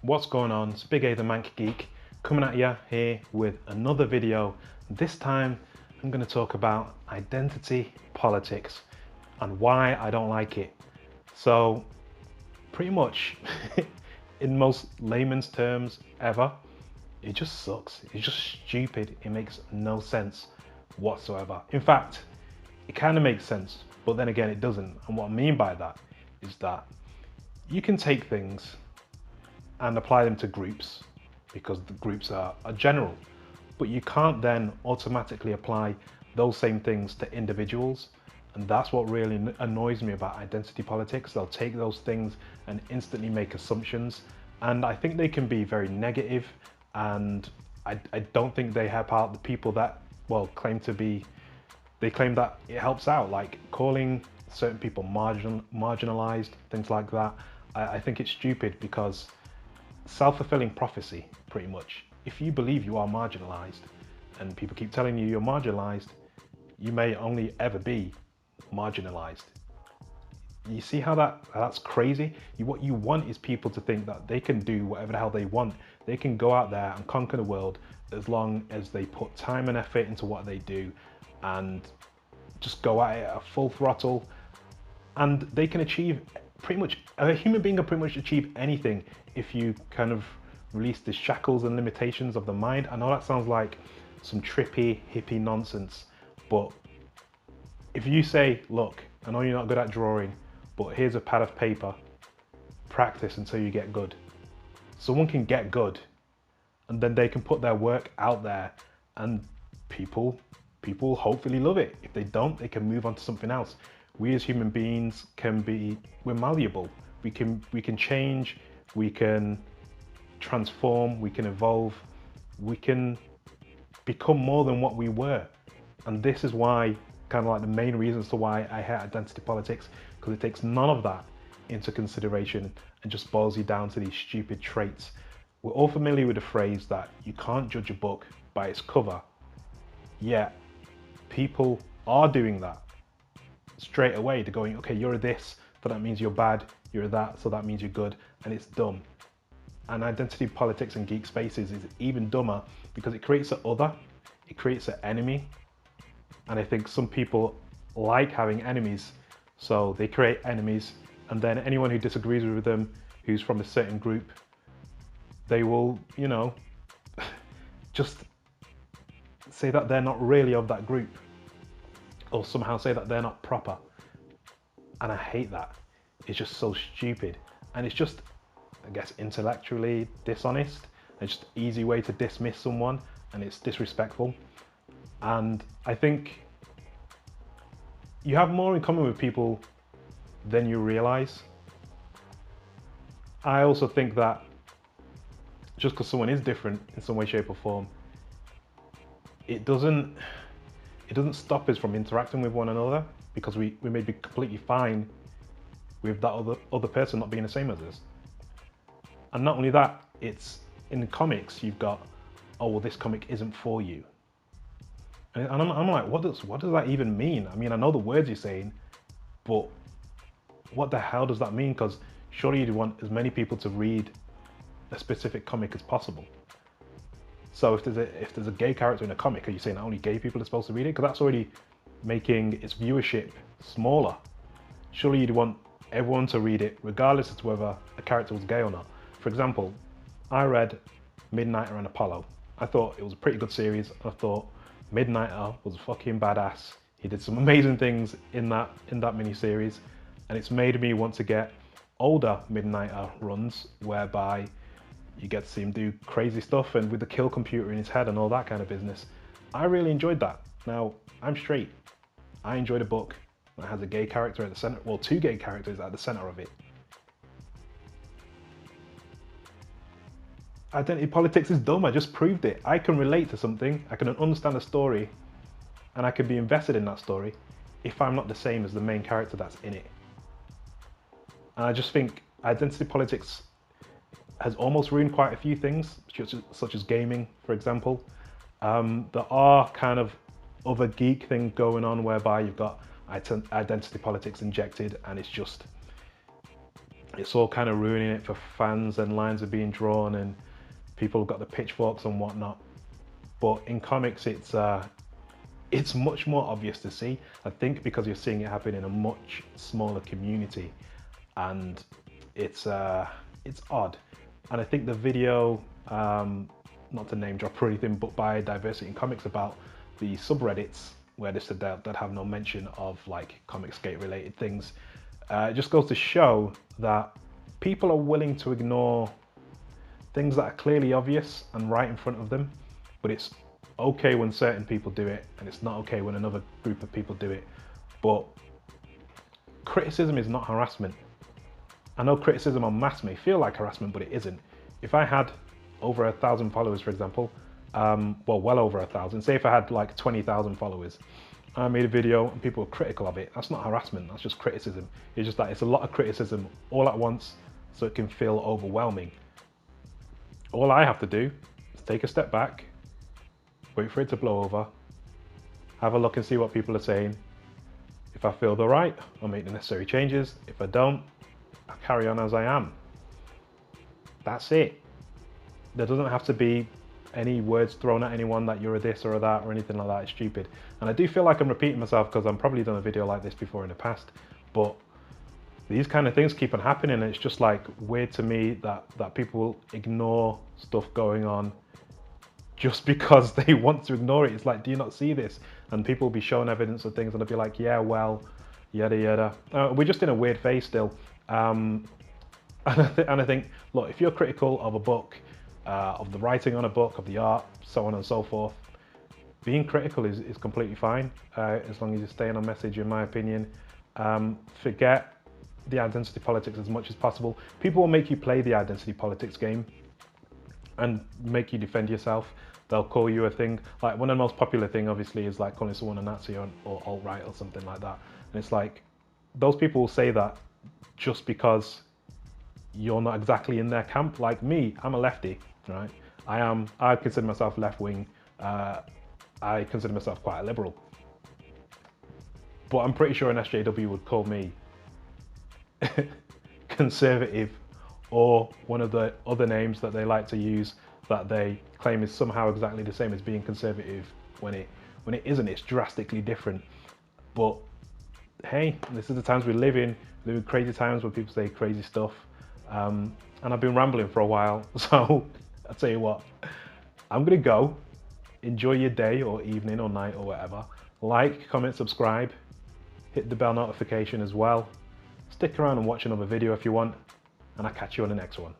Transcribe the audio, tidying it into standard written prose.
What's going on? It's Big A the Mank Geek coming at you here with another video. This time I'm going to talk about identity politics and why I don't like it. So pretty much in most layman's terms ever, it just sucks. It's just stupid. It makes no sense whatsoever. In fact, it kind of makes sense, but then again it doesn't. And what I mean by that is that you can take things and apply them to groups because the groups are general, but you can't then automatically apply those same things to individuals. And that's what really annoys me about identity politics. They'll take those things and instantly make assumptions, and I think they can be very negative, and I don't think they help out the people that, well, claim that it helps out, like calling certain people marginalized, things like that. I think it's stupid because self-fulfilling prophecy, pretty much. If you believe you are marginalized and people keep telling you you're marginalized, you may only ever be marginalized. You see how that's crazy? What you want is people to think that they can do whatever the hell they want. They can go out there and conquer the world as long as they put time and effort into what they do and just go at it at full throttle. And they can achieve pretty much, a human being can pretty much achieve anything if you kind of release the shackles and limitations of the mind. I know that sounds like some trippy, hippie nonsense, but if you say, look, I know you're not good at drawing, but here's a pad of paper, practice until you get good. Someone can get good and then they can put their work out there and people hopefully love it. If they don't, they can move on to something else. We as human beings we're malleable. We can change, we can transform, we can evolve, we can become more than what we were. And this is why, kind of like the main reasons to why I hate identity politics, because it takes none of that into consideration and just boils you down to these stupid traits. We're all familiar with the phrase that you can't judge a book by its cover, yet people are doing that straight away. They're going, okay, you're this, so that means you're bad, you're that, so that means you're good, and it's dumb. And identity politics and geek spaces is even dumber because it creates an other, it creates an enemy. And I think some people like having enemies, so they create enemies, and then anyone who disagrees with them, who's from a certain group, they will, just say that they're not really of that group, or somehow say that they're not proper. And I hate that. It's just so stupid. And it's just, I guess, intellectually dishonest. It's just an easy way to dismiss someone, and it's disrespectful. And I think you have more in common with people than you realize. I also think that just because someone is different in some way, shape or form, it doesn't stop us from interacting with one another, because we may be completely fine with that other person not being the same as us. And not only that, it's in the comics, you've got, oh, well, this comic isn't for you. And I'm like, what does that even mean? I mean, I know the words you're saying, but what the hell does that mean? Because surely you'd want as many people to read a specific comic as possible. So if there's a gay character in a comic, are you saying that only gay people are supposed to read it? Because that's already making its viewership smaller. Surely you'd want everyone to read it, regardless as to whether a character was gay or not. For example, I read Midnighter and Apollo. I thought it was a pretty good series. I thought Midnighter was fucking badass. He did some amazing things in that miniseries, and it's made me want to get older Midnighter runs whereby you get to see him do crazy stuff and with the kill computer in his head and all that kind of business. I really enjoyed that. Now, I'm straight. I enjoyed a book that has a gay character at the center, well, two gay characters at the center of it. Identity politics is dumb. I just proved it. I can relate to something, I can understand a story, and I can be invested in that story if I'm not the same as the main character that's in it. And I just think identity politics has almost ruined quite a few things, such as gaming, for example. There are kind of other geek things going on whereby you've got identity politics injected, and it's just it's all kind of ruining it for fans, and lines are being drawn and people have got the pitchforks and whatnot. But in comics, it's much more obvious to see. I think because you're seeing it happen in a much smaller community, and it's odd. And I think the video, not to name drop or anything, but by Diversity in Comics, about the subreddits where they said that have no mention of like Comicsgate related things, it just goes to show that people are willing to ignore things that are clearly obvious and right in front of them, but it's okay when certain people do it, and it's not okay when another group of people do it. But criticism is not harassment. I know criticism en masse may feel like harassment, but it isn't. If I had over 1,000 followers, for example, well over 1,000, say if I had like 20,000 followers, I made a video and people were critical of it, that's not harassment, that's just criticism. It's just that it's a lot of criticism all at once, so it can feel overwhelming. All I have to do is take a step back, wait for it to blow over, have a look and see what people are saying. If I feel they're right, I'll make the necessary changes. If I don't, I'll carry on as I am. That's it. There doesn't have to be any words thrown at anyone that you're a this or a that or anything like that. It's stupid. And I do feel like I'm repeating myself because I've probably done a video like this before in the past, but these kind of things keep on happening, and it's just like weird to me that people ignore stuff going on just because they want to ignore it. It's like, do you not see this? And people will be showing evidence of things and they'll be like, yeah, well, yada yada. We're just in a weird phase still. And I think, look, if you're critical of a book, of the writing on a book, of the art, so on and so forth, being critical is completely fine, as long as you're staying on message, in my opinion. Forget the identity politics as much as possible. People will make you play the identity politics game and make you defend yourself. They'll call you a thing, like one of the most popular thing obviously is like calling someone a Nazi or alt-right or something like that. And it's like, those people will say that just because you're not exactly in their camp. Like me, I'm a lefty, right? I consider myself left-wing. I consider myself quite a liberal. But I'm pretty sure an SJW would call me conservative, or one of the other names that they like to use that they claim is somehow exactly the same as being conservative, when it isn't. It's drastically different. But hey, this is the times we live in. We live in crazy times where people say crazy stuff. And I've been rambling for a while, so I'll tell you what, I'm gonna go. Enjoy your day or evening or night or whatever. Like, comment, subscribe, hit the bell notification as well. Stick around and watch another video if you want, and I'll catch you on the next one.